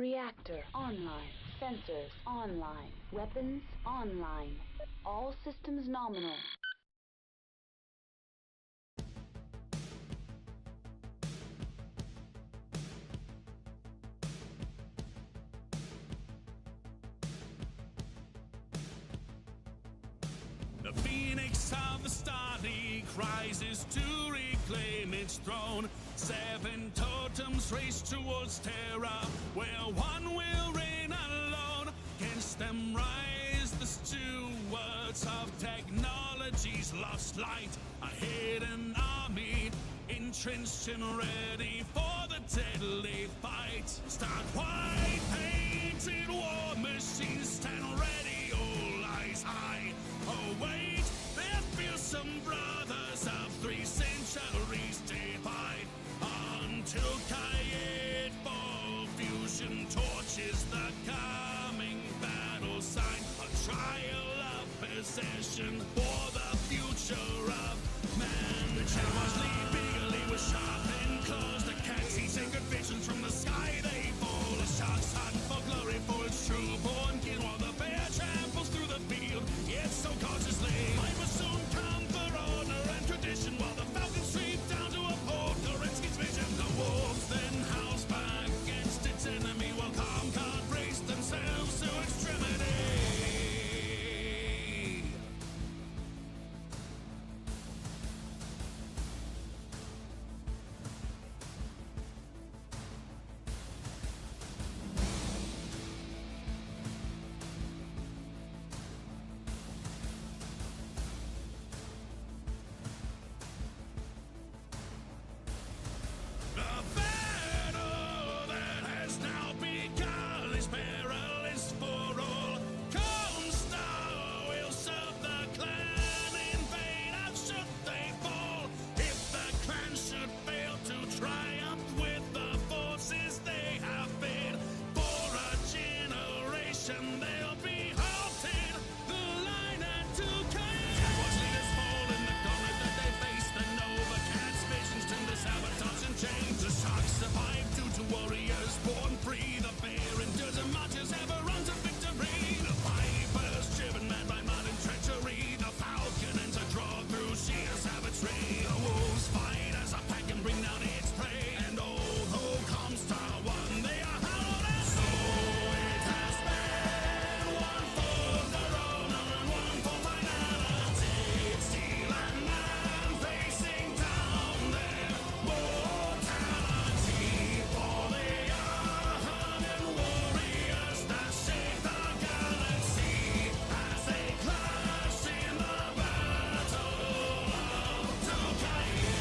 Reactor online. Sensors online. Weapons online. All systems nominal. The phoenix of the Star League rises to reclaim its throne. 7 totems race towards terror, where one will reign alone. Against them rise the stewards of technology's lost light. A hidden army, entrenched and ready for the deadly fight. Start white painted war machines, stand ready, all eyes high. Oh wait, they're fearsome brothers of 3 centuries divide. Until Kayet for fusion torches the coming battle sign. A trial of possession for the future of man. The Jaguars leap eagerly with sharpened claws. The cats see sacred visions from the sky they fall. The sharks hunt for glory for its true-born kin, while the bear tramples through the field, yet so cautiously. Life will soon come for honor and tradition, while the falcons sweep down to uphold Kerensky's vision. The wolves then howls back against its enemy, while Comcard brace themselves to extremity. The battle that has now begun is perilous for all. Cornstar will serve the clan in vain, how should they fall? If the clan should fail to triumph with the forces they have been, for a generation they'll be halted. The line at 2K. Watch leaders fall in the gauntlet that they face. The Nova Cat's visions turn to sabotage and change. The sharks survive due to warriors born free. The bear endures and marches ever on to victory. The vipers driven mad by mud and treachery. The falcon ends a draw through sheer savagery. The wolves fight as a pack and bring down its prey. And although Comstar won, they are held as so it has been. One for the honor and one for finality. Steel and man facing down their mortality. For they are hardened warriors that shape the galaxy as they clash in the battle of Tukayen.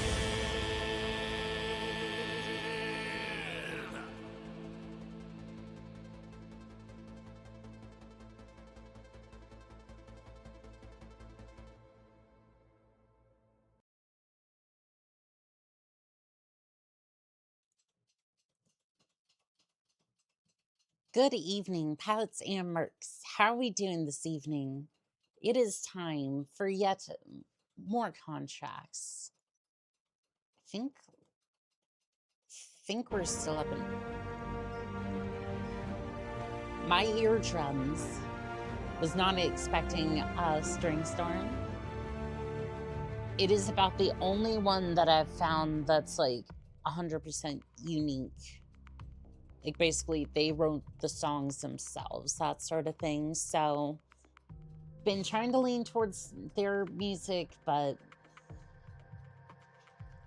Good evening, Pats and Mercs. How are we doing this evening? It is time for yet more contracts. I think we're still up in my eardrums. Was not expecting a string storm. It is about the only one that I've found that's like 100% unique. Like basically they wrote the songs themselves, that sort of thing. So been trying to lean towards their music, but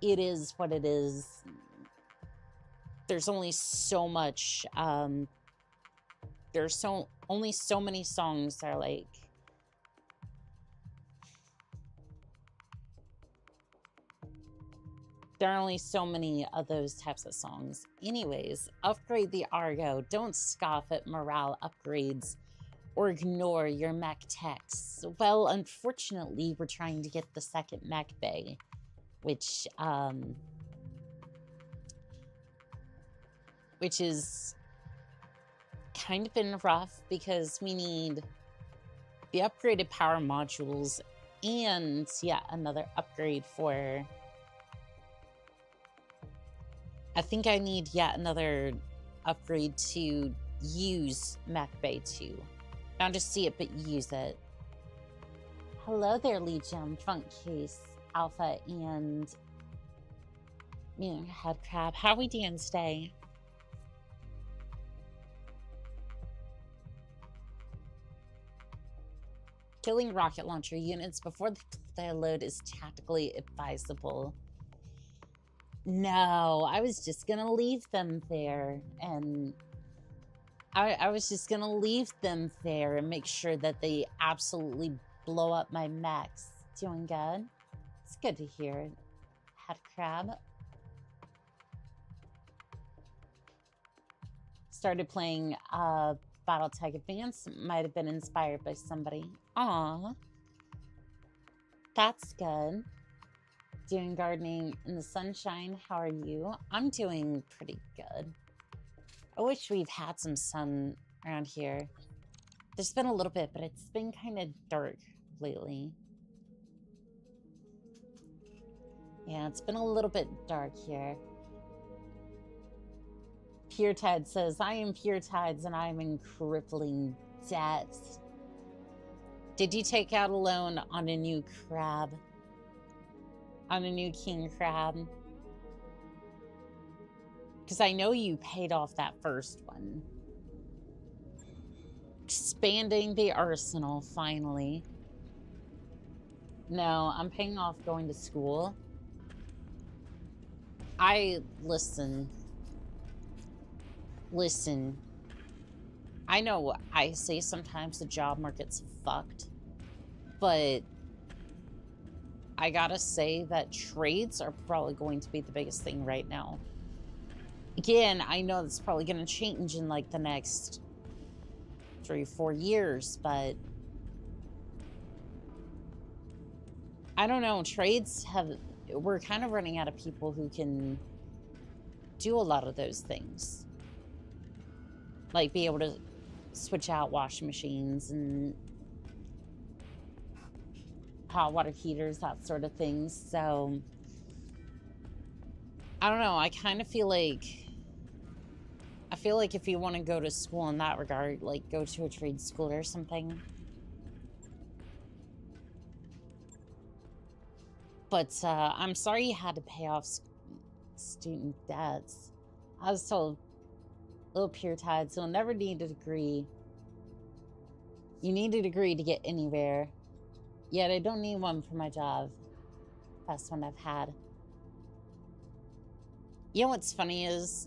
it is what it is. There's only so much, there's only so many songs that are like, there are only so many of those types of songs. Anyways, upgrade the Argo. Don't scoff at morale upgrades or ignore your mech techs. Well, unfortunately, we're trying to get the second mech bay, which is kind of been rough because we need the upgraded power modules and yeah, another upgrade for, I think I need yet another upgrade to use Mech Vtuber. Not just see it, but use it. Hello there, Legion, Funk Case, Alpha, and Head Crab. How are we doing today? Killing rocket launcher units before they load is tactically advisable. No, I was just gonna leave them there, and I was just gonna leave them there and make sure that they absolutely blow up my mechs. Doing good? It's good to hear. Head Crab. Started playing Battletech Advance. Might have been inspired by somebody. Aw. That's good. Doing gardening in the sunshine. How are you? I'm doing pretty good. I wish we've had some sun around here. There's been a little bit, but it's been kind of dark lately. Yeah, it's been a little bit dark here. Pure Tide says, I am Pure Tides and I'm in crippling debt. Did you take out a loan on a new crab? On a new king crab? Because I know you paid off that first one. Expanding the arsenal, finally. No, I'm paying off going to school. Listen. I know I say sometimes the job market's fucked, but I gotta say that trades are probably going to be the biggest thing right now. Again, I know it's probably going to change in like the next 3 or 4 years, but I don't know. We're kind of running out of people who can do a lot of those things. Like be able to switch out washing machines and hot water heaters, that sort of thing. So I don't know. I kind of feel like if you want to go to school in that regard, like go to a trade school or something. But I'm sorry you had to pay off student debts. I was told, little Pure Tides, you'll never need a degree. You need a degree to get anywhere. Yet I don't need one for my job. Best one I've had. You know what's funny is,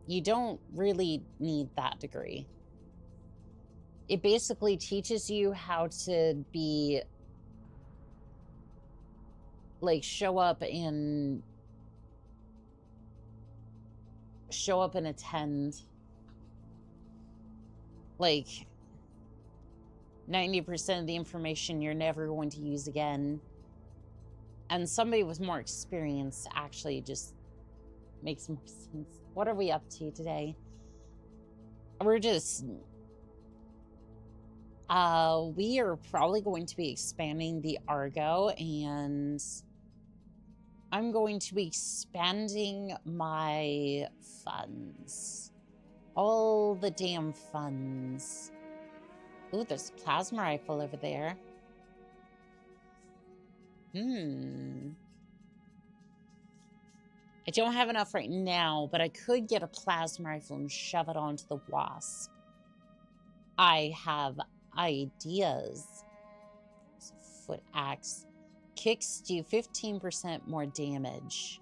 you don't really need that degree. It basically teaches you how to be, like, show up and attend. Like, 90% of the information you're never going to use again. And somebody with more experience actually just makes more sense. What are we up to today? We're just... we are probably going to be expanding the Argo, and I'm going to be expanding my funds. All the damn funds. Ooh, there's a plasma rifle over there. I don't have enough right now, but I could get a plasma rifle and shove it onto the wasp. I have ideas. Foot axe. Kicks do 15% more damage.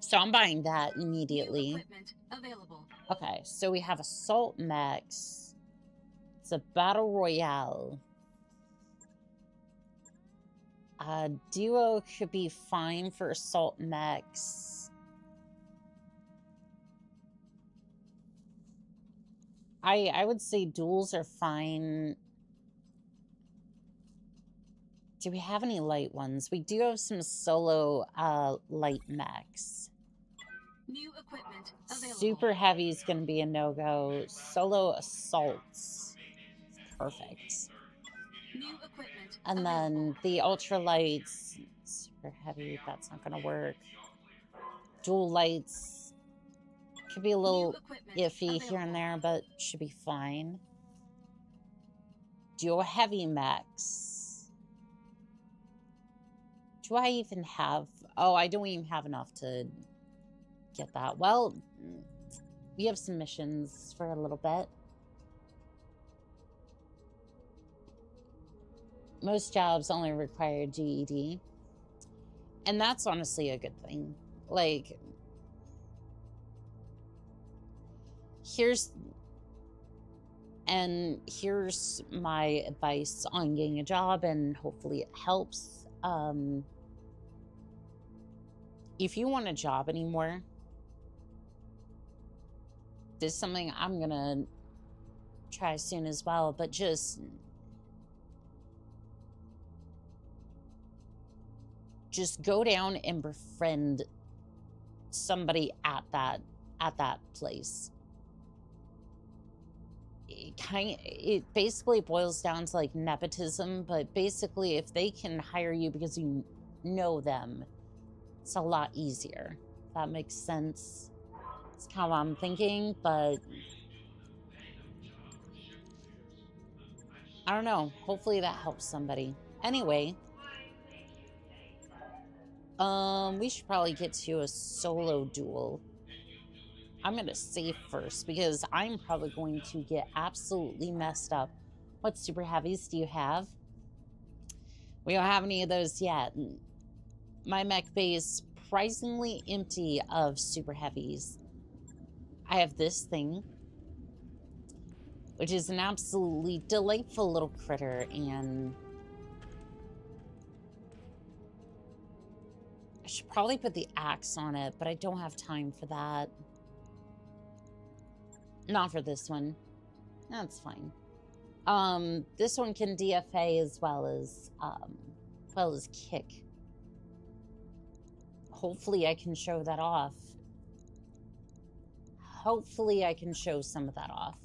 So I'm buying that immediately. Equipment available. Okay, so we have assault mechs. It's a battle royale. Duo could be fine for assault mechs. I would say duels are fine. Do we have any light ones? We do have some solo light mechs. New equipment available. Super heavy is going to be a no-go. Solo assaults. Perfect. New equipment And then the ultralights, super heavy, that's not going to work. Dual lights could be a little equipment iffy here and there, but should be fine. Dual heavy mechs. Do I even have... Oh, I don't even have enough to get that. Well, we have some missions for a little bit. Most jobs only require GED. And that's honestly a good thing. Like, here's my advice on getting a job, and hopefully it helps. If you want a job anymore, this is something I'm gonna try soon as well, but just go down and befriend somebody at that place. It basically boils down to like nepotism, but basically if they can hire you because you know them, it's a lot easier. If that makes sense. It's kind of what I'm thinking, but I don't know. Hopefully that helps somebody. Anyway, we should probably get to a solo duel. I'm gonna save first because I'm probably going to get absolutely messed up. What super heavies do you have? We don't have any of those yet. My mech bay is surprisingly empty of super heavies. I have this thing, which is an absolutely delightful little critter, and I should probably put the axe on it, but I don't have time for that. Not for this one. That's fine. This one can DFA as well as kick. Hopefully I can show that off. Hopefully I can show some of that off.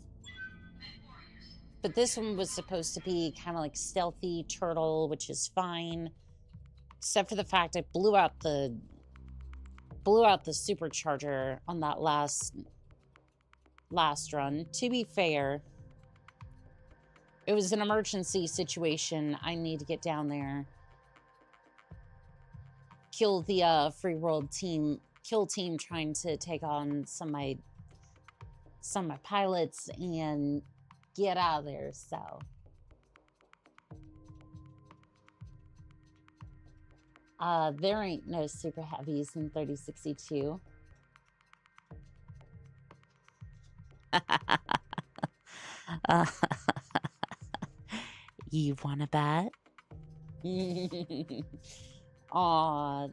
But this one was supposed to be kind of like stealthy turtle, which is fine. Except for the fact I blew out the supercharger on that last run. To be fair, it was an emergency situation. I need to get down there, kill the free world team, kill team trying to take on some of my pilots and get out of there. So there ain't no super heavies in 3062. You wanna bet? Aw,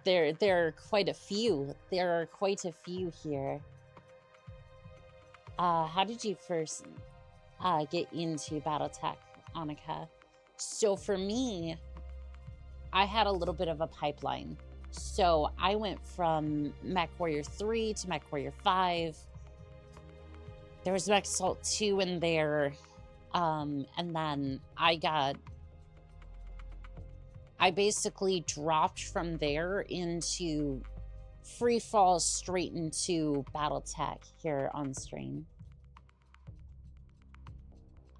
there are quite a few. There are quite a few here. How did you first get into Battletech, Annika? So for me, I had a little bit of a pipeline. So I went from Mech Warrior 3 to Mech Warrior 5. There was Mech Assault 2 in there. And then I basically dropped from there into free fall straight into Battletech here on stream.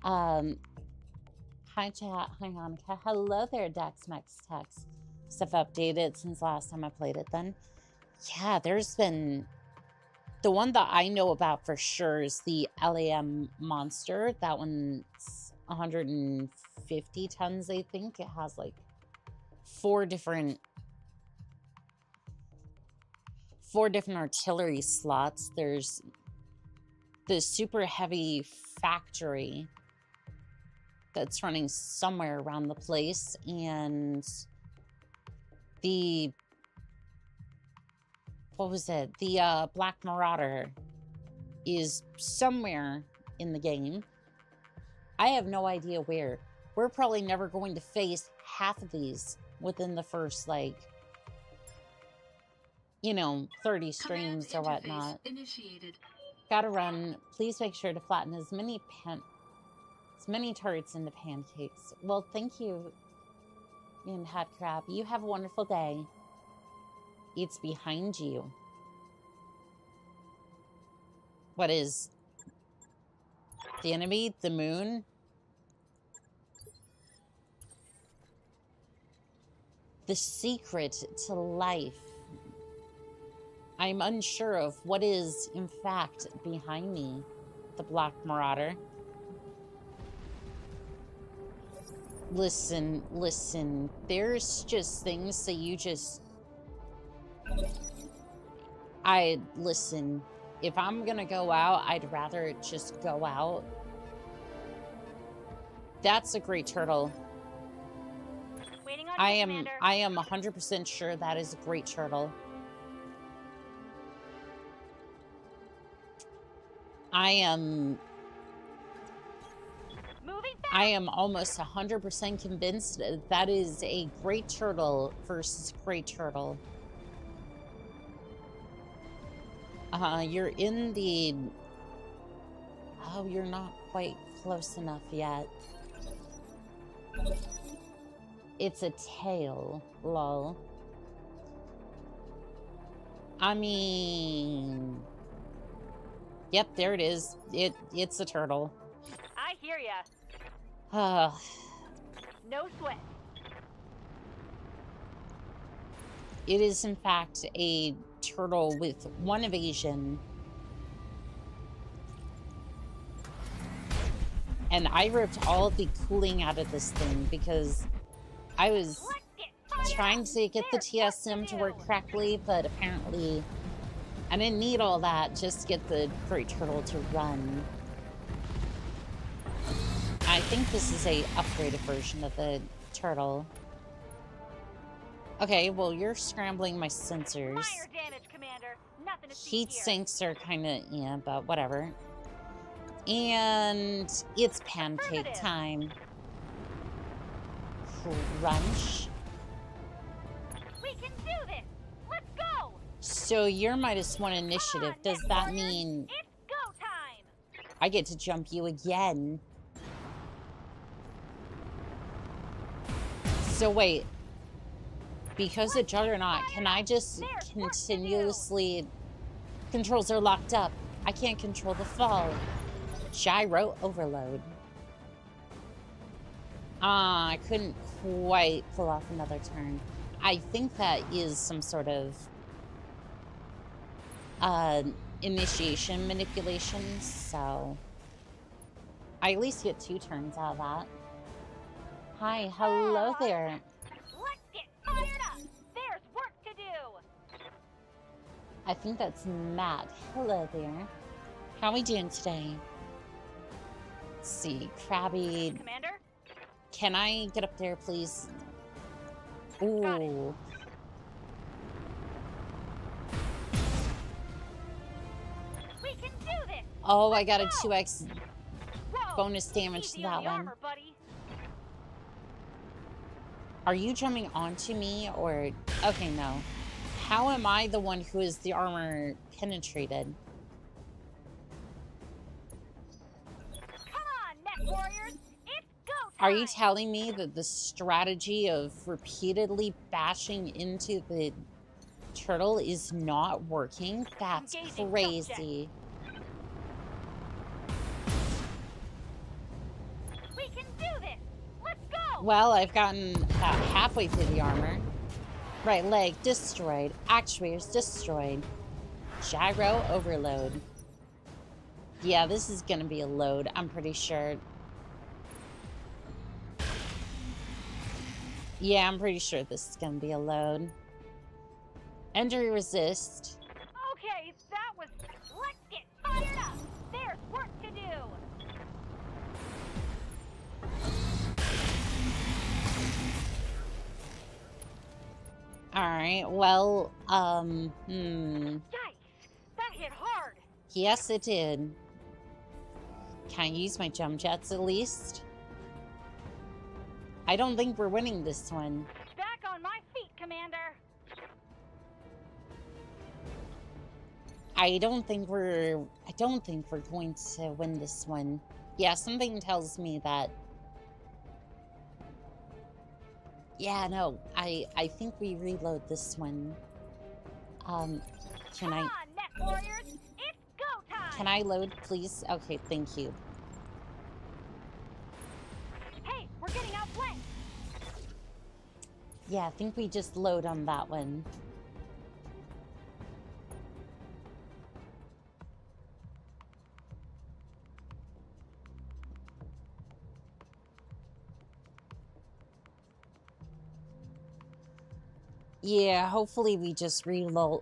Hi chat, hi Monica. Hello there, Dex Mex Tex. Stuff updated since last time I played it then. Yeah, there's been... The one that I know about for sure is the LAM monster. That one's 150 tons, I think. It has like 4 different artillery slots. There's the super heavy factory that's running somewhere around the place, and the the Black Marauder is somewhere in the game. I have no idea where. We're probably never going to face half of these within the first, like, 30 streams or whatnot. Initiated. Gotta run. Please make sure to flatten as many turrets into pancakes. Well, thank you, Ian Hat Crab. You have a wonderful day. It's behind you. What is the enemy? The moon? The secret to life. I'm unsure of what is, in fact, behind me. The Black Marauder. Listen, listen. There's just things that you just... Listen. If I'm gonna go out, I'd rather just go out. That's a great turtle. Waiting on you, Commander. I am 100% sure that is a great turtle. I am almost 100% convinced that is a great turtle versus great turtle. You're in the... Oh, you're not quite close enough yet. It's a tail, lol. I mean... Yep, there it is. It's a turtle. I hear ya. No sweat. It is, in fact, a turtle with 1 evasion. And I ripped all of the cooling out of this thing because I was trying to get the TSM to work correctly, but apparently I didn't need all that just to get the great turtle to run. I think this is a upgraded version of the turtle. Okay, well, you're scrambling my sensors. Minor damage, Commander. Nothing to see Heat here. sinks are kind of, yeah, but whatever. And it's pancake time. Crunch. We can do this. Let's go. So you're -1 initiative. Does that mean It's go time. I get to jump you again? So wait. Because of Juggernaut, can I just continuously... Controls are locked up. I can't control the fall. Gyro overload. I couldn't quite pull off another turn. I think that is some sort of initiation manipulation, so I at least get 2 turns out of that. Hi, hello there. Let's get fired up. There's work to do. I think that's Matt. Hello there. How are we doing today? Let's see, Krabby. Commander? Can I get up there, please? Got it. Ooh. We can do this. Oh, I got a 2x Whoa. bonus damage to Easy that on the one. armor, buddy. Are you jumping onto me, or... Okay, no. How am I the one who is the armor penetrated? Come on, Mech Warriors. It's go time. Are you telling me that the strategy of repeatedly bashing into the turtle is not working? That's Engaging crazy. We can do this. Let's go. Well, I've gotten about halfway through the armor. Right leg destroyed. Actuators destroyed. Gyro overload. Yeah, this is gonna be a load, I'm pretty sure. Yeah, I'm pretty sure this is gonna be a load. Injury resist. Okay, that was... Let's get fired up. There's work to do. Alright, well, Yikes. That hit hard. yes it did. Can I use my jump jets at least? I don't think we're winning this one. Back on my feet, Commander. I don't think we're going to win this one. Yeah, something tells me that. Yeah, no, I think we reload this one. Can Come I... on, Mech Warriors! It's go time! Can I load, please? Okay, thank you. Hey, we're getting outflanked! Yeah, I think we just load on that one. Yeah, hopefully we just reload,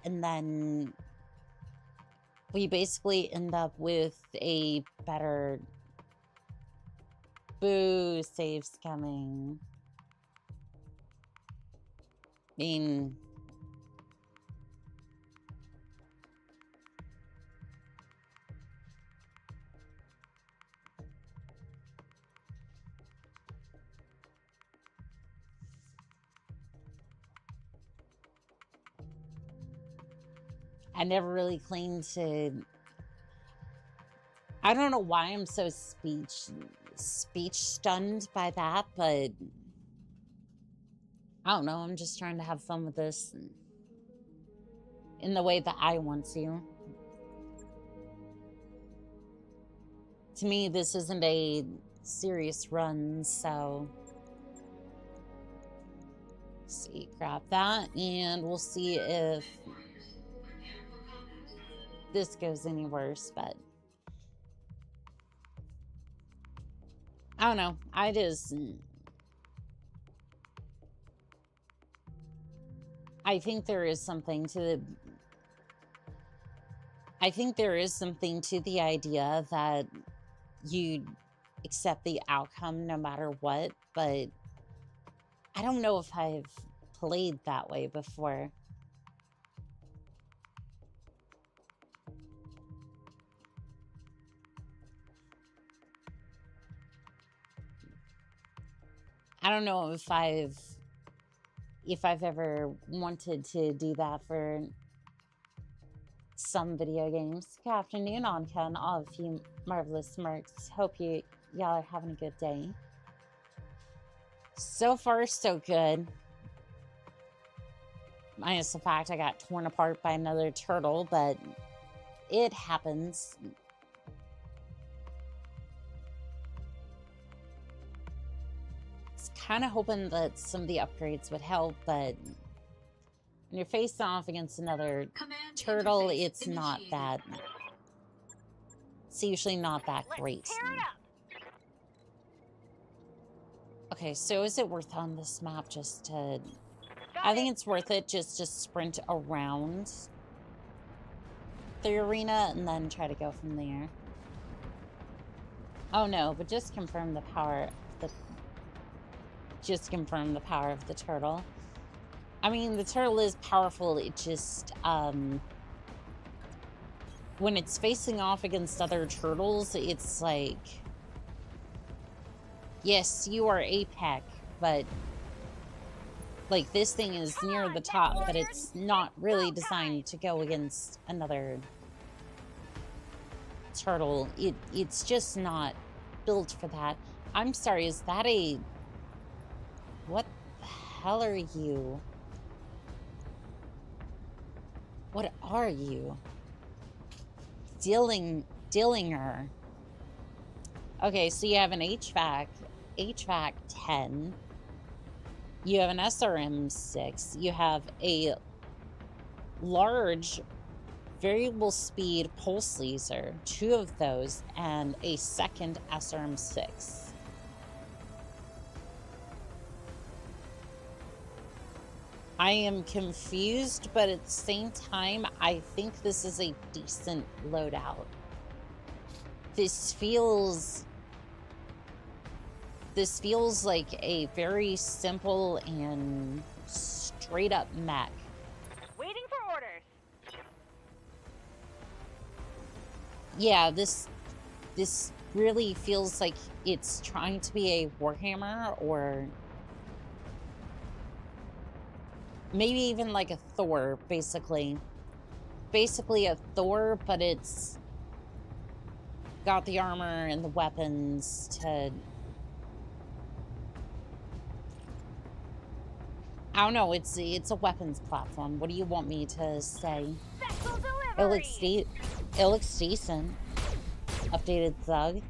and then we basically end up with a better... Boo, saves coming. I mean... I never really claimed to... I don't know why I'm so speech stunned by that, but I don't know, I'm just trying to have fun with this in the way that I want to. To me, this isn't a serious run, so... Let's see, grab that, and we'll see if this goes any worse, but... I don't know, I think there is something to the... I think there is something to the idea that you accept the outcome no matter what, but I don't know if I've played that way before. I don't know if I've ever wanted to do that for some video games. Good afternoon, Oni-chan, all of you marvelous mercs. Hope y'all are having a good day. So far, so good. Minus the fact I got torn apart by another turtle, but it happens. Kind of hoping that some of the upgrades would help, but when you're facing off against another turtle, it's not that... It's usually not that great. Tear it up! Okay, so is it worth on this map just to... I think it's worth it just to sprint around the arena and then try to go from there. Oh no, but just confirm the power of the turtle. I mean, the turtle is powerful, it just, when it's facing off against other turtles, it's like, yes, you are APEC, but, like, this thing is near the top, but it's not really designed to go against another turtle. It's just not built for that. I'm sorry, is that a... What the hell are you? What are you? Dillinger. Okay, so you have an HVAC 10. You have an SRM 6. You have a large variable speed pulse laser, 2 of those, and a second SRM 6. I am confused, but at the same time, I think this is a decent loadout. This feels like a very simple and straight up mech. Waiting for orders. Yeah, this really feels like it's trying to be a Warhammer, or maybe even like a Thor, basically. Basically a Thor, but it's got the armor and the weapons to... I don't know, it's a weapons platform. What do you want me to say? Special It delivery. looks decent. Updated thug.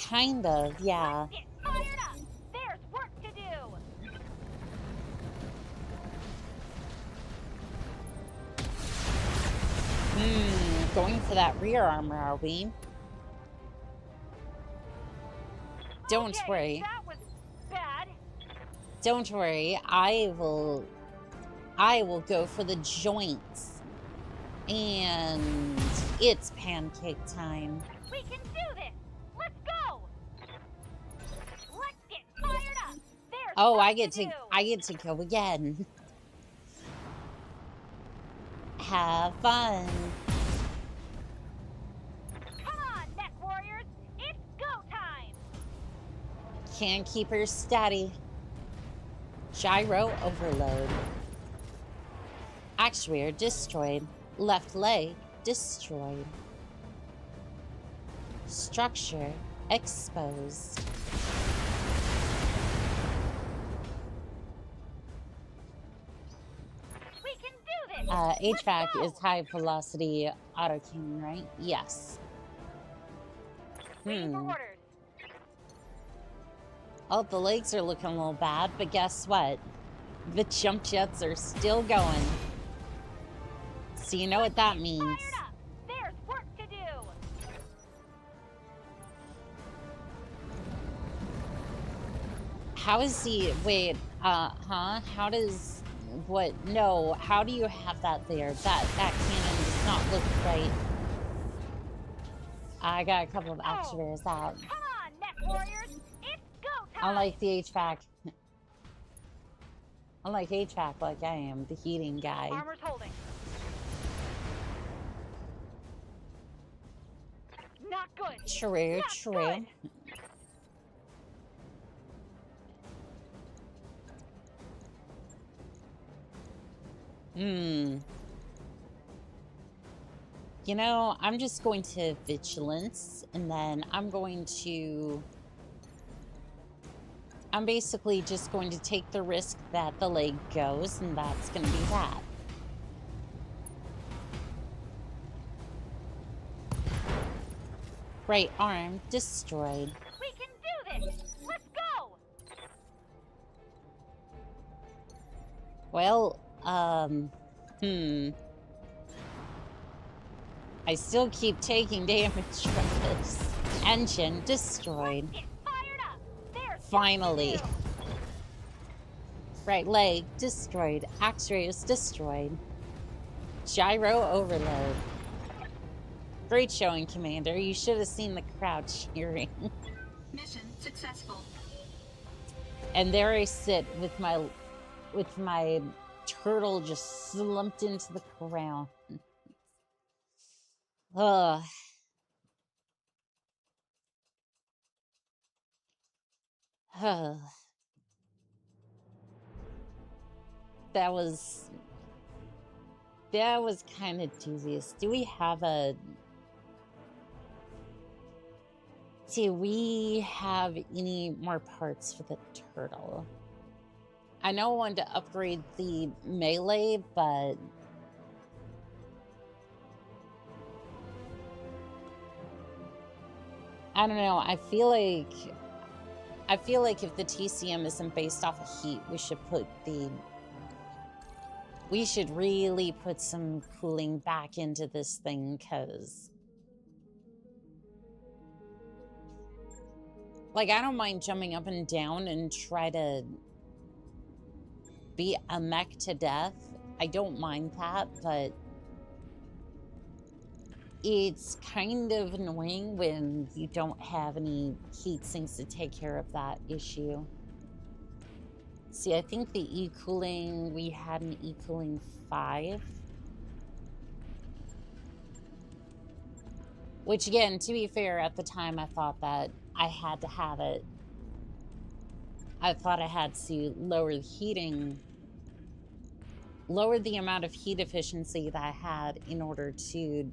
Kind of, yeah. Get fired up. There's work to do. Going for that rear armor, are we? Don't Okay, worry. that was bad. Don't worry. I will go for the joints. And it's pancake time. We can do this. Let's go. Let's get fired up. There's Oh, work I get do. to go again. Have fun. Come on, Mech Warriors. It's go time. Can't keep her steady. Gyro overload. Actuator destroyed. Left leg destroyed. Structure exposed. We can do this. HVAC Let's go. is high velocity autocannon, right? Yes. Waiting for orders. Oh, the legs are looking a little bad, but guess what? The jump jets are still going. So you know what that means. Fired up. There's work to do. How is he? Wait, How does what? No, how do you have that there? That cannon does not look right. I got a couple of actuators out. Come on, Mech Warriors. It's go time. Unlike the HVAC. Unlike HVAC, like I am, the heating guy. Armor's holding. Not good. True, Not true. good. You know, I'm just going to vigilance, and then I'm basically just going to take the risk that the leg goes, and that's going to be that. Right arm destroyed. We can do this. Let's go. Well, I still keep taking damage from this. Engine destroyed. Get fired up. There's Finally. work to do. Right leg destroyed. Actuators destroyed. Gyro overload. Great showing, Commander. You should have seen the crowd cheering. Mission successful. And there I sit with my turtle just slumped into the ground. Ugh. That was kind of dubious. Do we have any more parts for the turtle? I know I wanted to upgrade the melee, but I don't know. I feel like if the TCM isn't based off of heat, we should really put some cooling back into this thing, because like, I don't mind jumping up and down and try to beat a mech to death. I don't mind that, but it's kind of annoying when you don't have any heat sinks to take care of that issue. See, I think the e-cooling, we had an e-cooling 5. Which, again, to be fair, at the time I thought that I had to have it. I thought I had to lower the amount of heat efficiency that I had in order to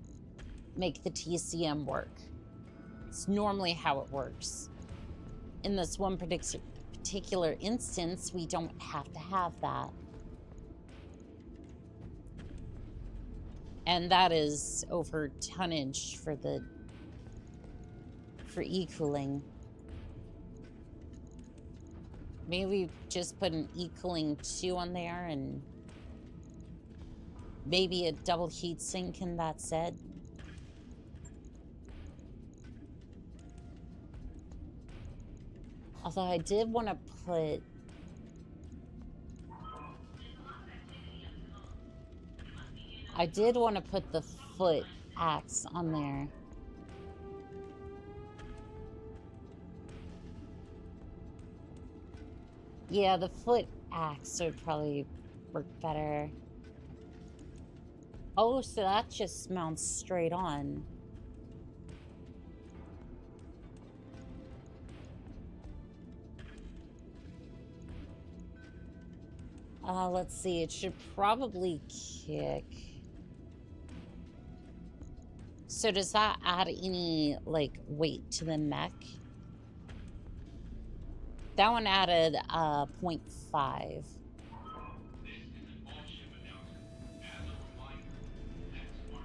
make the TCM work. It's normally how it works. In this one particular instance, we don't have to have that. And that is over tonnage for e-cooling. Maybe we just put an e-cooling 2 on there and maybe a double heat sink and that's it. Although I did want to put... I did want to put the foot axe on there. Yeah, the foot axe would probably work better. Oh, so that just mounts straight on. Let's see, it should probably kick. So does that add any, like, weight to the mech? That one added 0.5.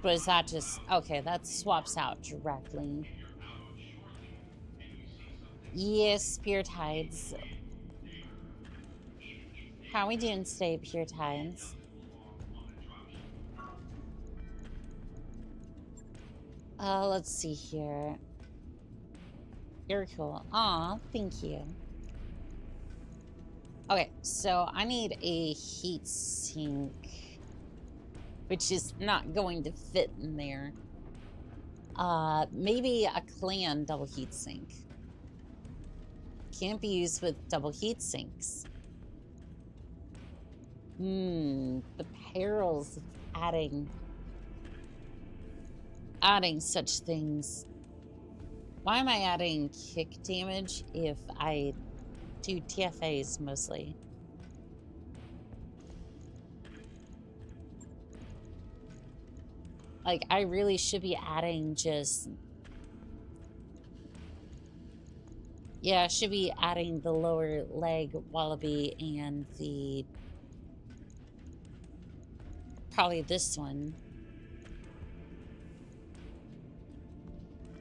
But is that just... Okay, that swaps out directly. Yes, Spirit Hides. How we doing today, Pure Tides? Let's see here. You're cool. Aw, thank you. Okay, so I need a heat sink, which is not going to fit in there. Maybe a clan double heat sink. Can't be used with double heat sinks. The perils of adding such things. Why am I adding kick damage if I do TFAs mostly? Like, I really should be adding just... Yeah, I should be adding the lower leg wallaby and the... Probably this one.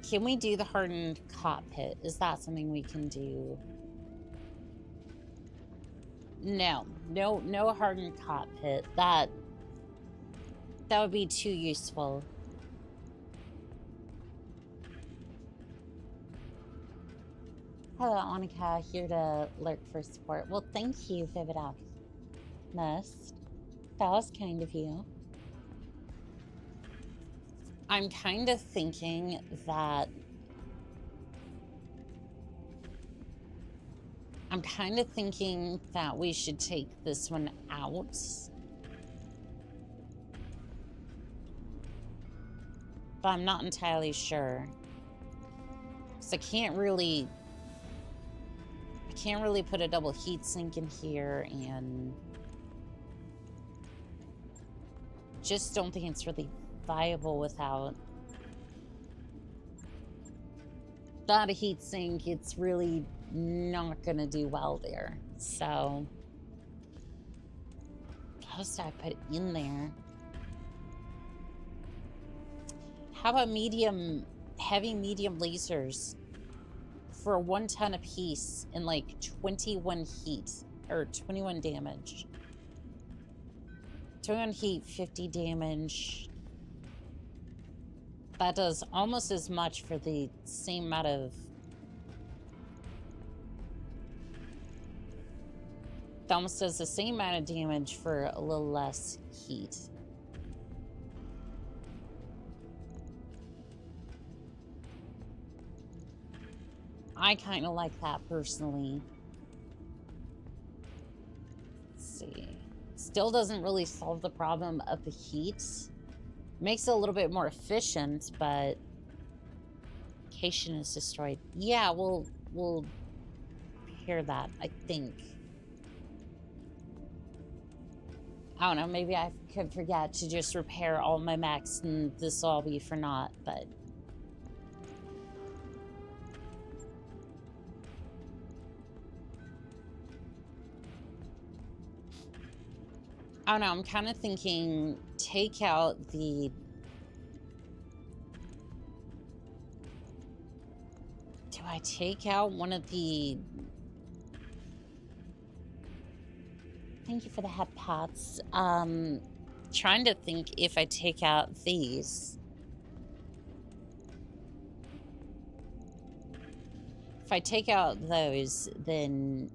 Can we do the hardened cockpit? Is that something we can do? No hardened cockpit. That would be too useful. Hello, Oni-chan, here to lurk for support. Well, thank you, Vivid Alchemist. That was kind of you. I'm kind of thinking that... we should take this one out. But I'm not entirely sure. So I can't really put a double heat sink in here, and just don't think it's really viable without that a heat sink. It's really not gonna do well there. So what else did I put in there? How about heavy medium lasers for 1 ton a piece and like 21 heat or 21 damage. 21 heat, 50 damage. That does almost as much for the same amount of... That almost does the same amount of damage for a little less heat. I kind of like that personally. Let's see. Still doesn't really solve the problem of the heat. Makes it a little bit more efficient, but location is destroyed. Yeah, we'll repair that, I think. I don't know, maybe I could forget to just repair all my mechs and this will all be for naught, but... I don't know, I'm kind of thinking take out the I take out one of the... Thank you for the head pats. Trying to think if I take out these. If I take out those, then...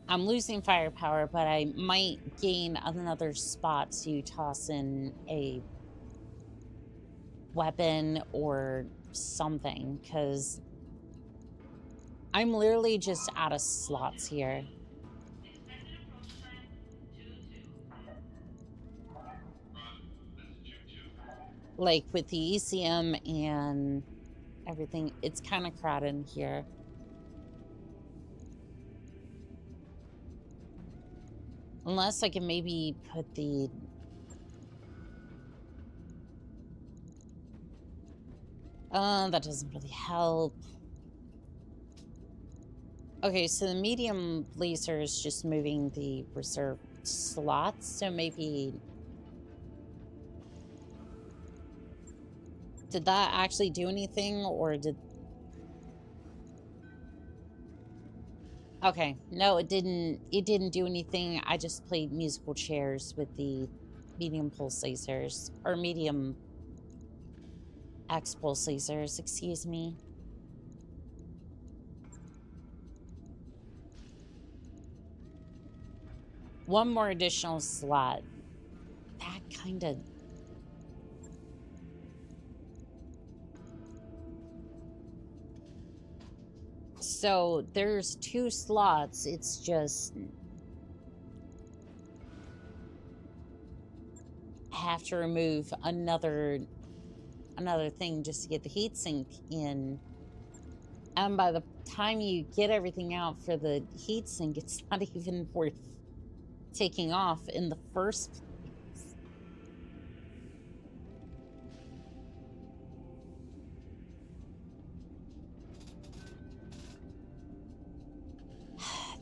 I'm losing firepower, but I might gain another spot to toss in a weapon or something, because I'm literally just out of slots here. Like with the ECM and everything, it's kind of crowded in here. Unless I can maybe put the... that doesn't really help. Okay, so the medium laser is just moving the reserve slots, so maybe... Did that actually do anything, or did... Okay, no, it didn't do anything. I just played musical chairs with the medium pulse lasers, or medium X pulse lasers, excuse me. One more additional slot. That kind of... So there's 2 slots. It's just... have to remove another thing just to get the heatsink in. And by the time you get everything out for the heatsink, it's not even worth taking off in the first place.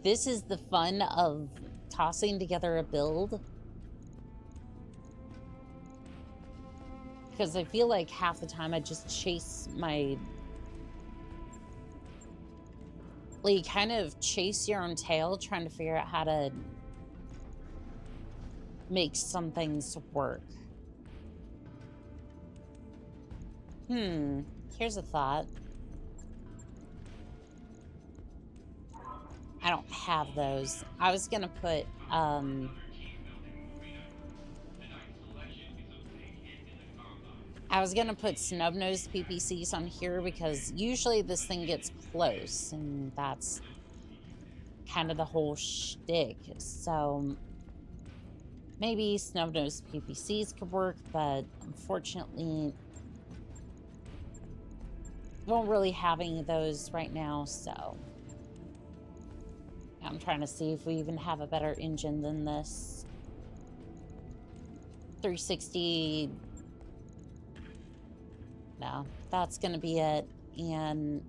This is the fun of tossing together a build. Because I feel like half the time I just chase my... Like, you kind of chase your own tail trying to figure out how to make some things work. Here's a thought. I don't have those. I was gonna put, snub-nosed PPCs on here because usually this thing gets close, and that's kind of the whole shtick. So maybe snub-nosed PPCs could work, but unfortunately, we don't really have any of those right now, so I'm trying to see if we even have a better engine than this. 360... No, that's gonna be it. And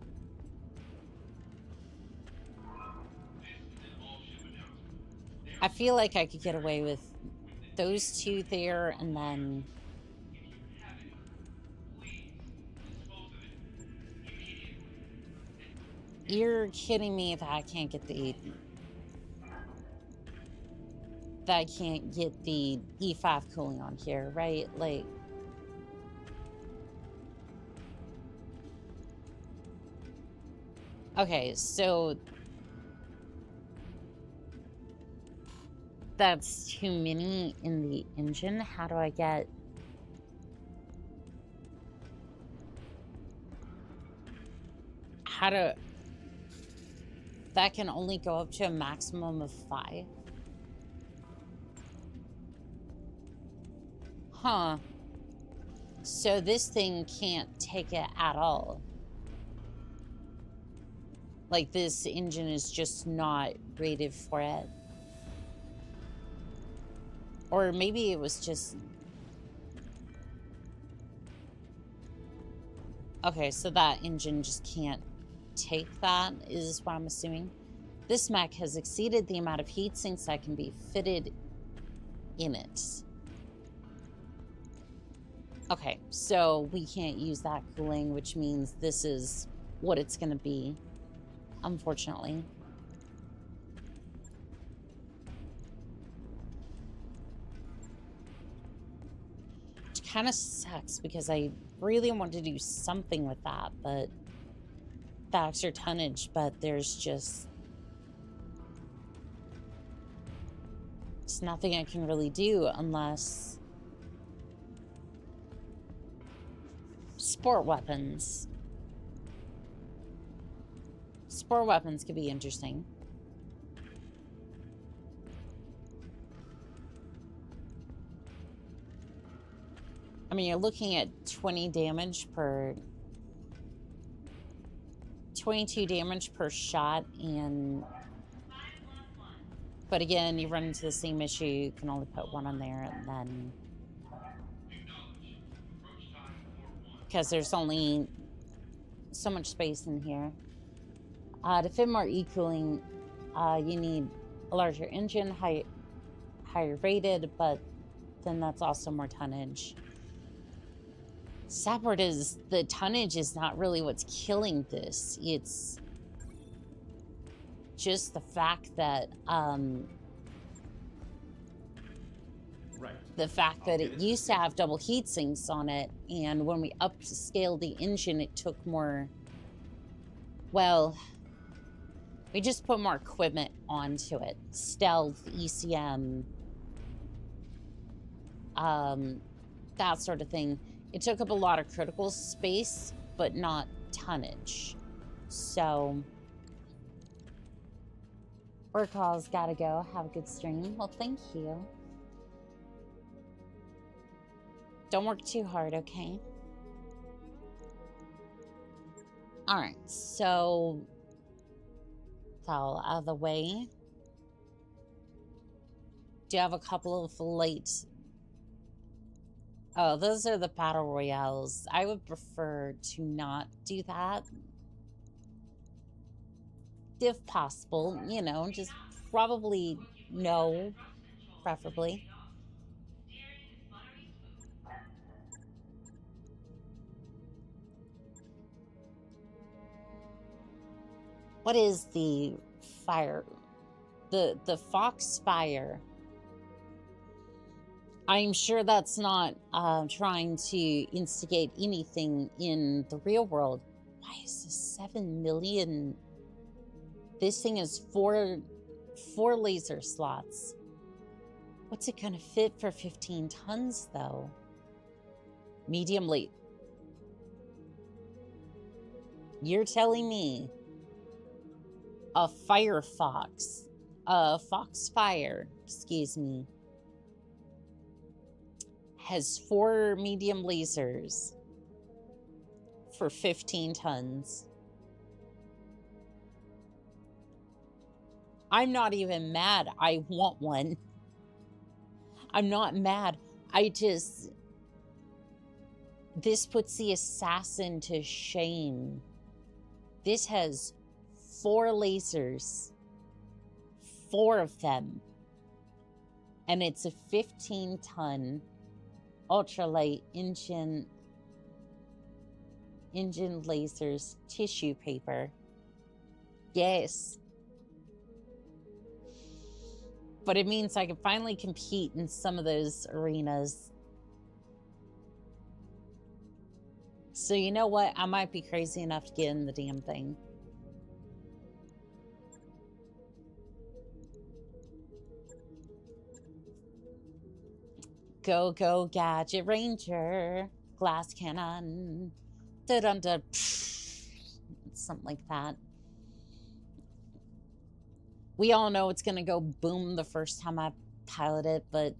I feel like I could get away with those 2 there, and then you're kidding me that I can't get the E5 cooling on here, right? Like, okay, so that's too many in the engine. How do I get... That can only go up to a maximum of 5. Huh. So this thing can't take it at all. Like, this engine is just not rated for it. Or maybe it was just... Okay, so that engine just can't take that, is what I'm assuming. This mech has exceeded the amount of heat sinks that can be fitted in it. Okay, so we can't use that cooling, which means this is what it's going to be, unfortunately. Which kind of sucks because I really want to do something with that, but that extra tonnage, but there's just it's nothing I can really do unless sport weapons. Sport weapons could be interesting. I mean, you're looking at 20 damage per 22 damage per shot, and but again, you run into the same issue. You can only put one on there, and then because there's only so much space in here. To fit more e-cooling, you need a larger engine, higher rated, but then that's also more tonnage. Sad part is the tonnage is not really what's killing this. It's just the fact that it used to have double heat sinks on it, and when we upscaled the engine, it took more. Well, we just put more equipment onto it. Stealth, ECM, that sort of thing. It took up a lot of critical space, but not tonnage. So, work calls, gotta go. Have a good stream. Well, thank you. Don't work too hard, okay? Alright, so all out of the way. Do you have a couple of late... Oh, those are the battle royales. I would prefer to not do that. If possible, you know, just probably no, preferably. What is the fire? The Foxfire. I'm sure that's not trying to instigate anything in the real world. Why is this 7 million? This thing is four laser slots. What's it gonna fit for 15 tons though? Medium late. You're telling me a Firefox, a Foxfire, excuse me, has 4 medium lasers for 15 tons. I'm not even mad. I want one. I'm not mad. This puts the assassin to shame. This has 4 lasers. 4 of them. And it's a 15-ton ultralight engine lasers tissue paper. Yes. But it means I can finally compete in some of those arenas. So you know what? I might be crazy enough to get in the damn thing. Go, go, Gadget Ranger. Glass cannon. Da-dun-da. Something like that. We all know it's going to go boom the first time I pilot it, but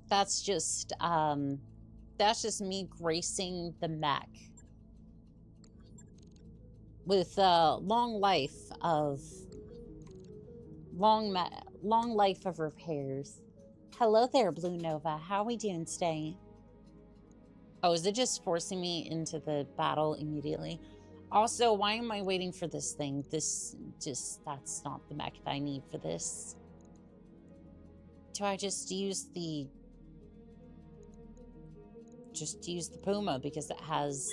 that's just me gracing the mech with long life of repairs. Hello there, Blue Nova. How are we doing today? Oh, is it just forcing me into the battle immediately? Also, why am I waiting for this thing? That's not the mech that I need for this. Do I just use the just use the Puma because it has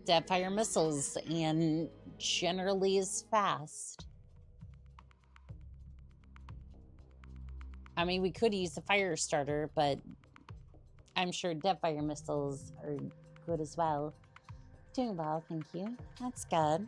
dead-fire missiles and generally is fast. I mean, we could use the fire starter, but I'm sure dead-fire missiles are good as well. Doing well, thank you. That's good.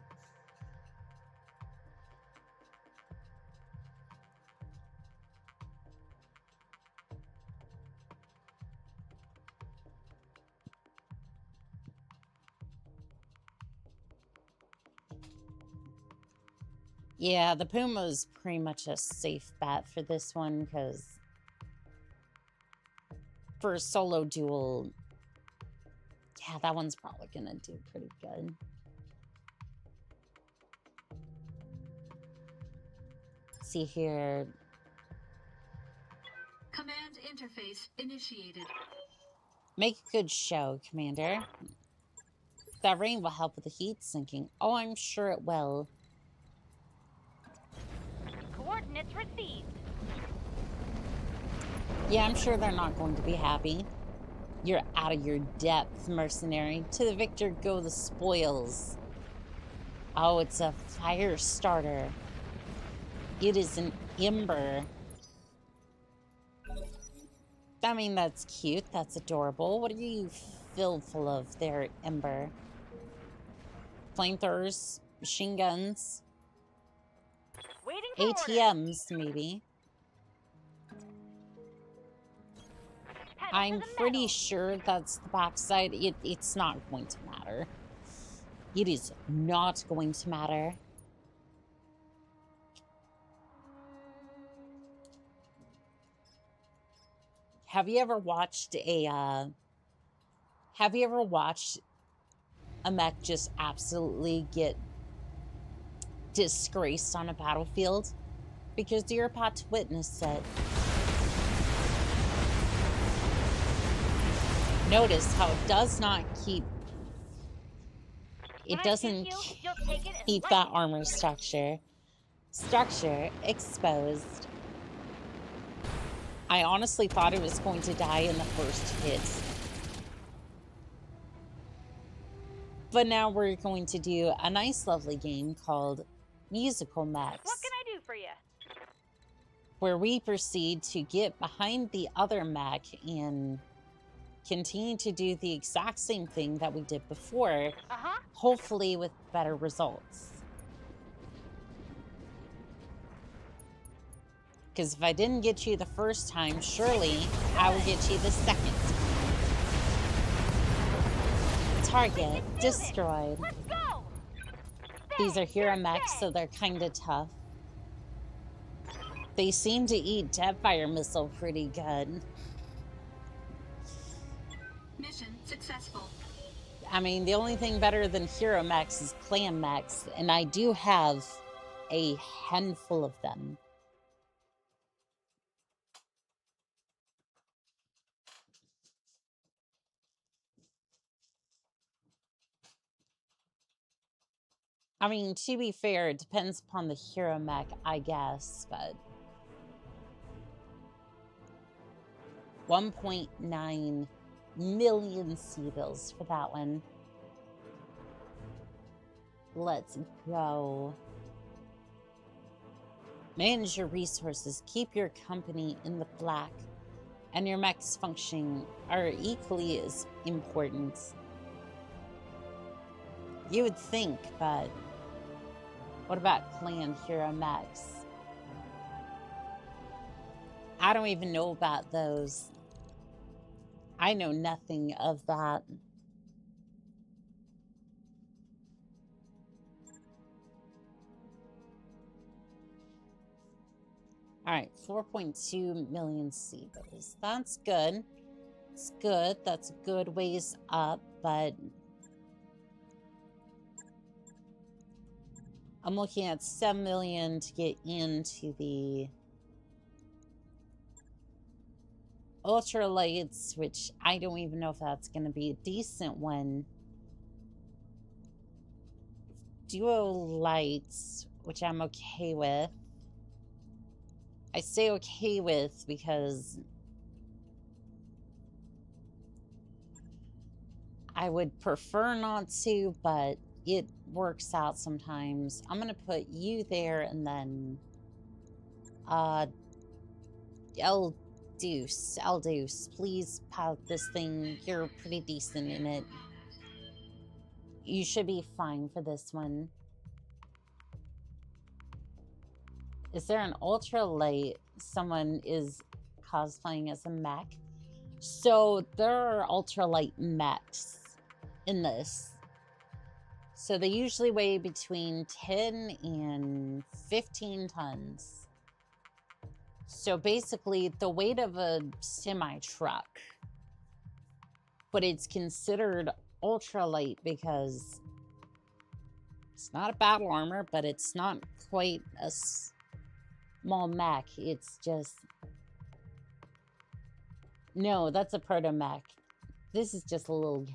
Yeah, the Puma is pretty much a safe bet for this one, because for a solo duel, yeah, that one's probably gonna do pretty good. Let's see here. Command interface initiated. Make a good show, Commander. That rain will help with the heat sinking. Oh, I'm sure it will. Coordinates received. Yeah, I'm sure they're not going to be happy. You're out of your depth, mercenary. To the victor go the spoils. Oh, it's a fire starter. It is an ember. I mean, that's cute. That's adorable. What are you filled full of there, Ember? Flamethrowers, machine guns, Waiting for orders. ATMs, maybe. Pedal to I'm the pretty metal. sure that's the backside. It's not going to matter. It is not going to matter. Have you ever watched a mech just absolutely get disgraced on a battlefield? Because you're about to witness it. Notice how it does not keep... It When I doesn't shoot you, you'll take it and keep light that it. armor structure. Structure exposed. I honestly thought it was going to die in the first hit. But now we're going to do a nice, lovely game called Musical Mechs, What can I do for you? where we proceed to get behind the other mech and continue to do the exact same thing that we did before, Uh-huh. hopefully with better results. Because if I didn't get you the first time, surely I will get you the second time. Target destroyed. Let's go! These are hero You're mechs, dead. so they're kind of tough. They seem to eat dead-fire missile pretty good. Mission successful. I mean, the only thing better than hero mechs is clan mechs, and I do have a handful of them. I mean, to be fair, it depends upon the hero mech, I guess, but 1.9 million C-bills for that one. Let's go. Manage your resources. Keep your company in the black. And your mech's functioning are equally as important. You would think, but what about clan hero mechs? I don't even know about those. I know nothing of that. All right, 4.2 million C-bills. That's good. It's good. That's a good ways up, but I'm looking at 7 million to get into the ultralights, which I don't even know if that's going to be a decent one. Dual lights, which I'm okay with. I say okay with because I would prefer not to, but it works out sometimes. I'm gonna put you there, and then Deuce, please pilot this thing. You're pretty decent in it. You should be fine for this one. Is there an ultralight? Someone is cosplaying as a mech. So there are ultralight mechs in this. So they usually weigh between 10 and 15 tons. So basically the weight of a semi-truck. But it's considered ultralight because it's not a battle armor, but it's not quite a small mech. It's just... No, that's a proto-mech. This is just a little...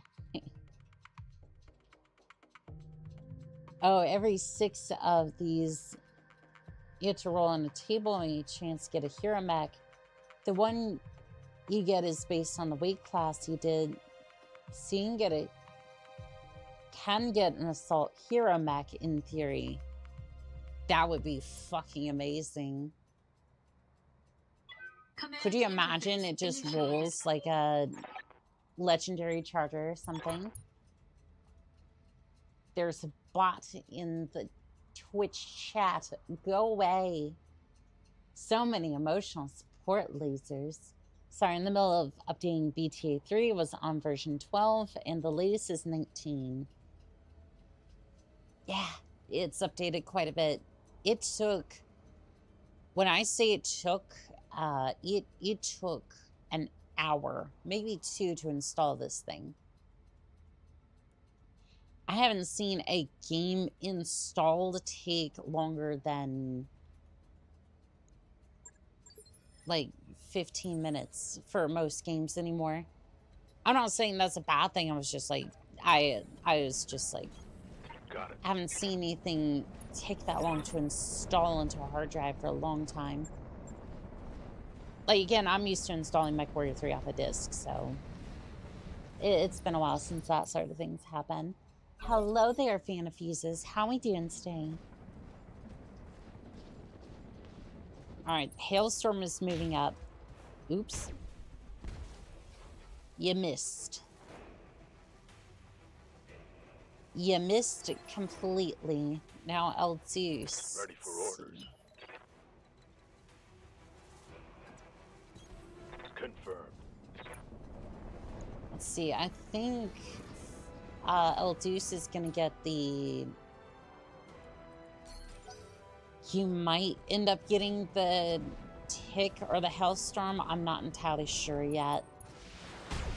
Oh, every 6 of these, you have to roll on a table and you chance to get a hero mech. The one you get is based on the weight class you did. So you can get an assault hero mech in theory. That would be fucking amazing. Could you imagine it just rolls like a legendary charger or something? There's a bot in the Twitch chat. Go away. So many emotional support lasers. Sorry, in the middle of updating BTA 3, was on version 12, and the latest is 19. Yeah, it's updated quite a bit. It took, when I say it took, it took an hour, maybe 2 to install this thing. I haven't seen a game installed take longer than like 15 minutes for most games anymore. I'm not saying that's a bad thing. I was just like, I was just like, Got it. I haven't seen anything take that long to install into a hard drive for a long time. Like, again, I'm used to installing MechWarrior 3 off a disk, so it's been a while since that sort of thing's happened. Hello there, fan of fuses. How we doing today? Alright, Hailstorm is moving up. Oops. You missed. You missed it completely. Now, Eldeus. Ready for orders. Confirmed. Let's see, I think Eldeus is gonna get the... You might end up getting the Tick or the Hailstorm. I'm not entirely sure yet.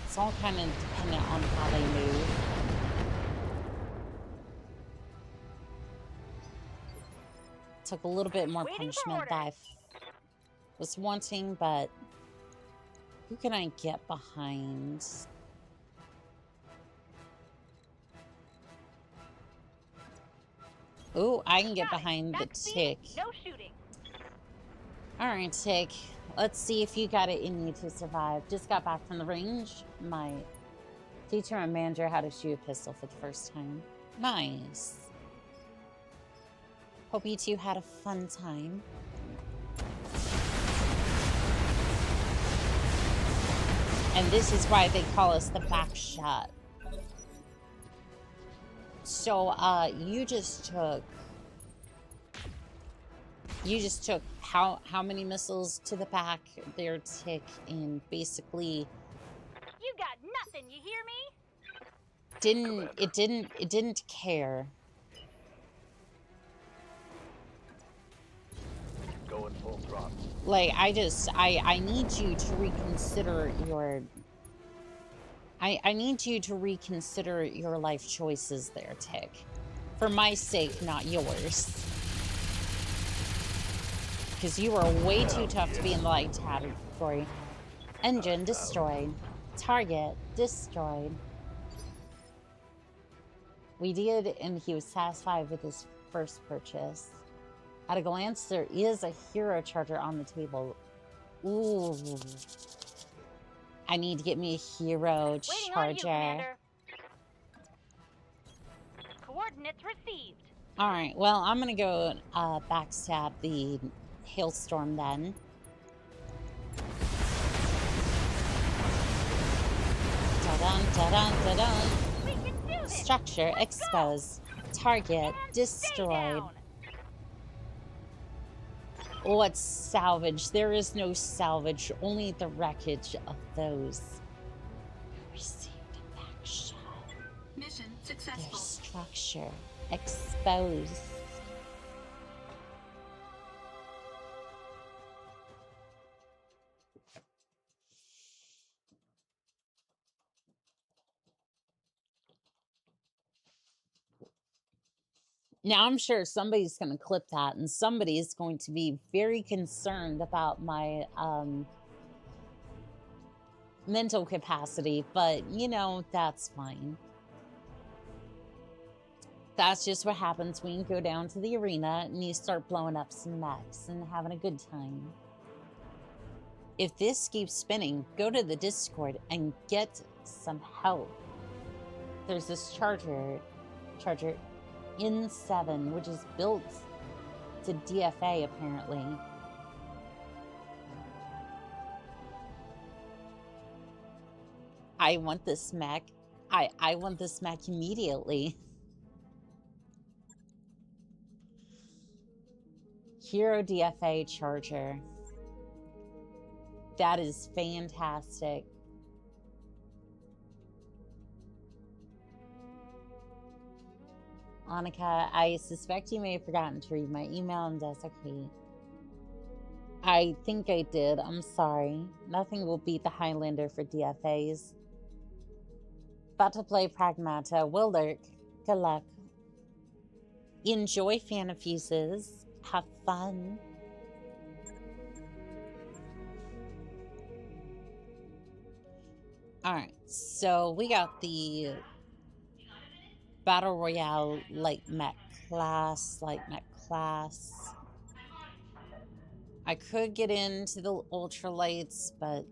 It's all kind of dependent on how they move. Took a little bit more punishment that I was wanting, but who can I get behind? Ooh, I can get behind the Tick. No shooting. Alright, Tick. Let's see if you got it in you to survive. Just got back from the range. My teacher and manager how to shoot a pistol for the first time. Nice. Hope you two had a fun time. And this is why they call us the back shot. So, you just took how many missiles to the back, their Tick, and basically You got nothing, you hear me? it didn't care. Going full throttle. Like, I need you to reconsider your... I need you to reconsider your life choices there, Tick. For my sake, not yours. Because you are way too tough to be in the light category. Engine destroyed. Target destroyed. We did, and he was satisfied with his first purchase. At a glance, there is a hero charger on the table. Ooh. I need to get me a hero charger. Coordinates received. All right, well, I'm gonna go backstab the hailstorm then. Da-dun, da-dun, da-dun. We can do this. Structure Let's go. exposed. Target And destroyed. stay down. What's salvage? There is no salvage, only the wreckage of those who received a back shot. Mission Their successful. structure exposed. Now, I'm sure somebody's going to clip that and somebody is going to be very concerned about my mental capacity, but you know, that's fine. That's just what happens when you go down to the arena and you start blowing up some mechs and having a good time. If this keeps spinning, go to the Discord and get some help. There's this charger in 7, which is built to DFA apparently. I want this mech. I want this mech immediately. Hero DFA charger. That is fantastic. Annika, I suspect you may have forgotten to read my email, and that's okay. I think I did. I'm sorry. Nothing will beat the Highlander for DFAs. About to play Pragmata. Will lurk. Good luck. Enjoy Fanafuses. Have fun. Alright, so we got the Battle Royale light mech class. I could get into the ultralights, but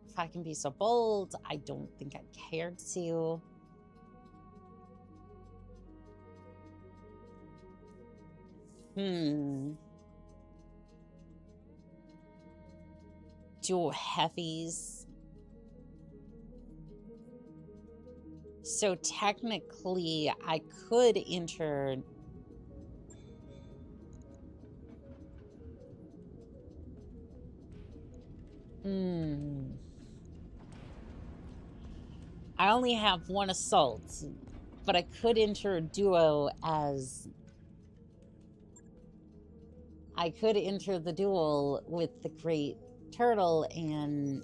if I can be so bold, I don't think I cared to. Dual heavies. So technically, I could enter... I only have one assault, but I could enter a duo as... I could enter the duel with the Great Turtle and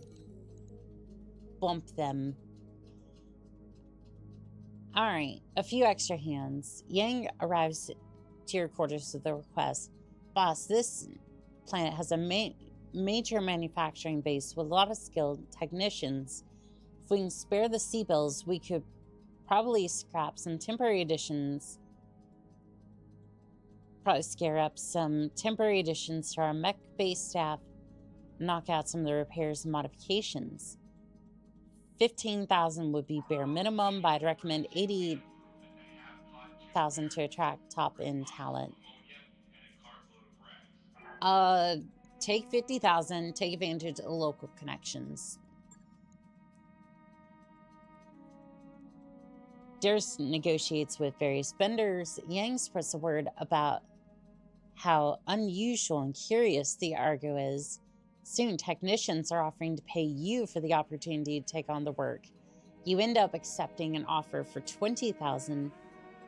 bump them. Alright, a few extra hands. Yang arrives to your quarters with the request. Boss, this planet has a major manufacturing base with a lot of skilled technicians. If we can spare the sea bills, we could probably scrap some temporary additions. Probably scare up some temporary additions to our mech-based staff, knock out some of the repairs and modifications. 15,000 would be bare minimum, but I'd recommend 80,000 to attract top-end talent. Take 50,000, take advantage of the local connections. Ders negotiates with various vendors. Yang spreads the word about how unusual and curious the Argo is. Soon, technicians are offering to pay you for the opportunity to take on the work. You end up accepting an offer for 20,000,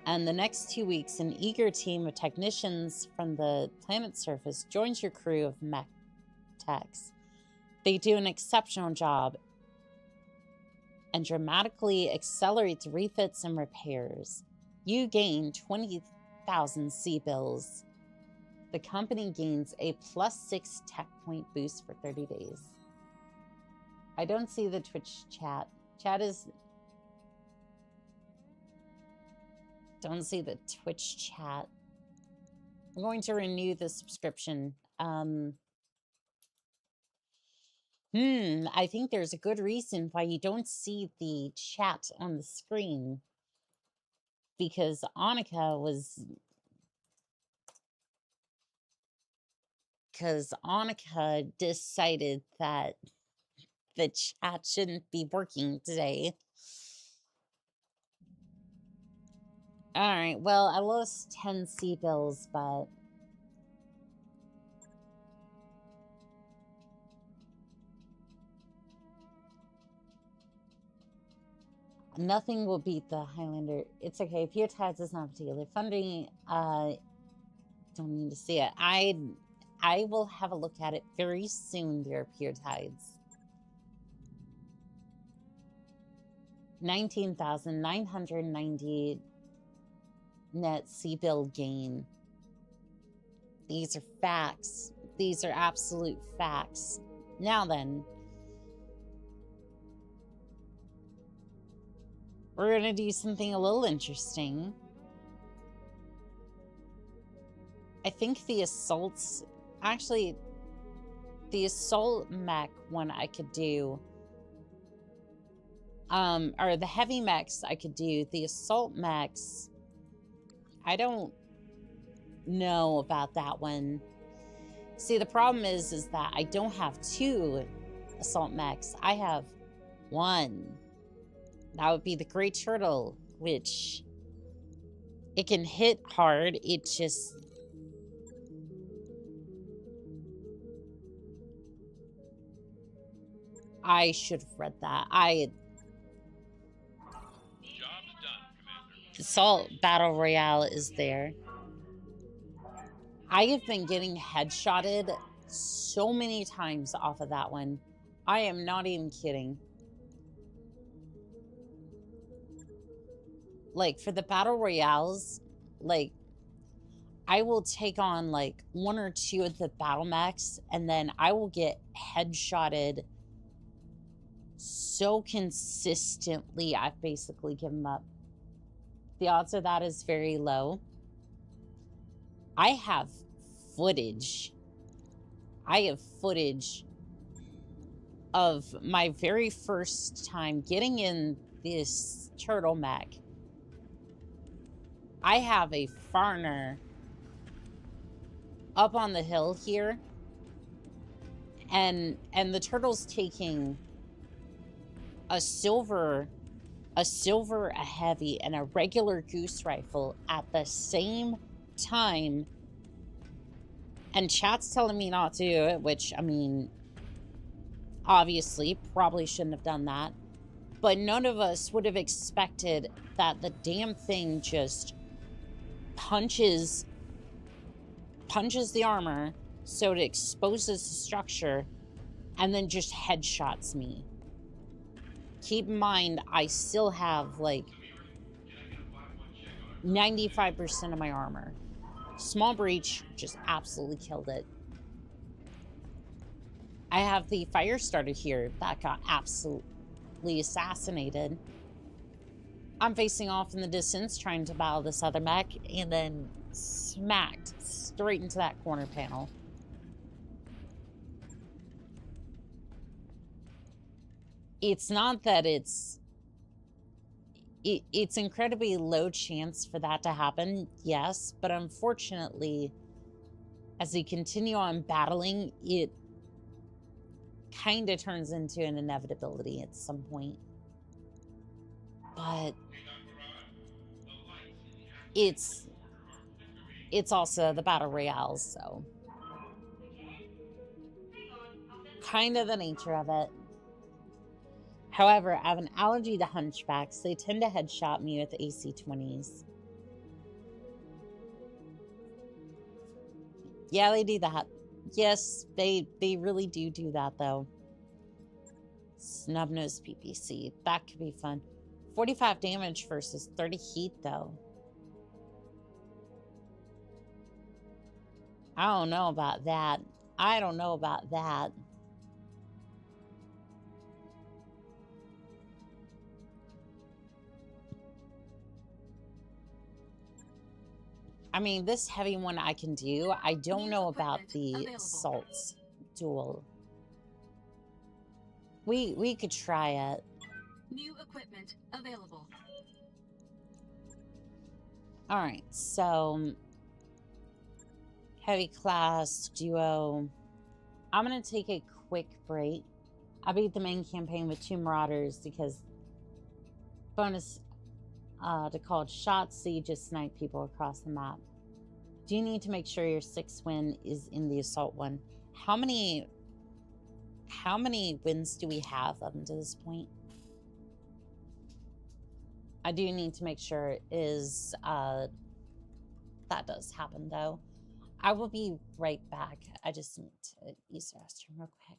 and the next 2 weeks, an eager team of technicians from the planet's surface joins your crew of mech techs. They do an exceptional job and dramatically accelerate the refits and repairs. You gain 20,000 sea bills. The company gains a +6 tech point boost for 30 days. I don't see the Twitch chat. Chat is... Don't see the Twitch chat. I'm going to renew the subscription. I think there's a good reason why you don't see the chat on the screen. because Annika decided that the chat shouldn't be working today. All right, well, I lost 10 sea bills, but nothing will beat the Highlander. It's okay. Pure Tides is not particularly funny. Don't need to see it. I will have a look at it very soon, dear Pure Tides. 19,990 net sea bill gain. These are facts. These are absolute facts. Now then, we're going to do something a little interesting. I think the assaults... Actually, the assault mech one I could do... or the heavy mechs I could do. The assault mechs... I don't know about that one. See, the problem is that I don't have 2 assault mechs. I have 1. That would be the Great Turtle, which it can hit hard. It just... I should have read that. Job's done, Commander. Assault Battle Royale is there. I have been getting headshotted so many times off of that one. I am not even kidding. Like, for the Battle Royales, like, I will take on, like, 1 or 2 of the battle mechs, and then I will get headshotted so consistently, I've basically given up. The odds of that is very low. I have footage. I have footage of my very first time getting in this turtle mech. I have a farner up on the hill here, and the turtle's taking a silver, a heavy, and a regular goose rifle at the same time. And chat's telling me not to do it, which, I mean, obviously, probably shouldn't have done that. But none of us would have expected that the damn thing just punches the armor so it exposes the structure and then just headshots me. Keep in mind, I still have, like, 95% of my armor. Small breach just absolutely killed it. I have the fire starter here that got absolutely assassinated. I'm facing off in the distance trying to battle this other mech and then smacked straight into that corner panel. It's not that it's incredibly low chance for that to happen, yes, but unfortunately, as we continue on battling, it kind of turns into an inevitability at some point. But it's also the Battle Royale, so kind of the nature of it. However, I have an allergy to hunchbacks. They tend to headshot me with AC-20s. Yeah, they do that. Yes, they really do that, though. Snub-nosed PPC. That could be fun. 45 damage versus 30 heat, though. I don't know about that. I don't know about that. I mean, this heavy one I can do. I don't know about the salts duel. We could try it. New equipment available. All right, so heavy class, duo. I'm going to take a quick break. I beat the main campaign with 2 Marauders because bonus to call shots, so you just snipe people across the map. Do you need to make sure your 6th win is in the assault one? How many wins do we have up until this point? I do need to make sure is that does happen though. I will be right back. I just need to use the restroom real quick.